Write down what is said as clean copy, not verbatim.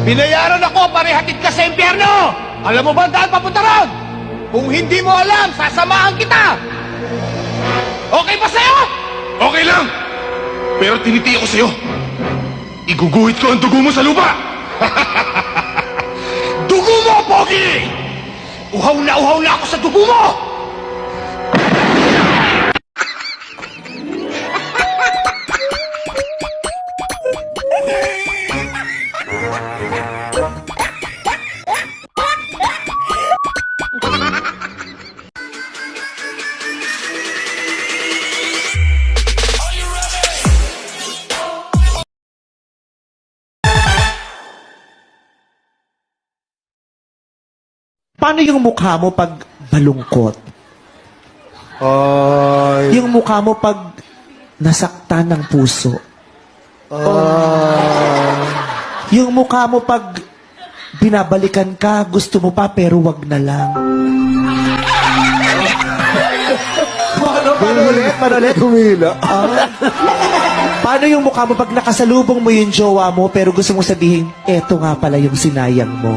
Binayaran ako para ihatid ka sa impyerno! Alam mo ba ang daan papunta ron? Kung hindi mo alam, sasamahan kita! Okay ba sa'yo? Okay lang! Pero tinitiyak ko sa'yo, iguguhit ko ang dugo mo sa lupa! Dugo mo, Pogi! Uhaw na ako sa dugo mo! Paano yung mukha mo pag malungkot? Ay. Yung mukha mo pag nasaktan ng puso? Yung mukha mo pag binabalikan ka, gusto mo pa pero wag na lang? Paano ulit? Humila. Paano yung mukha mo pag nakasalubong mo yung jowa mo pero gusto mong sabihin, eto nga pala yung sinayang mo?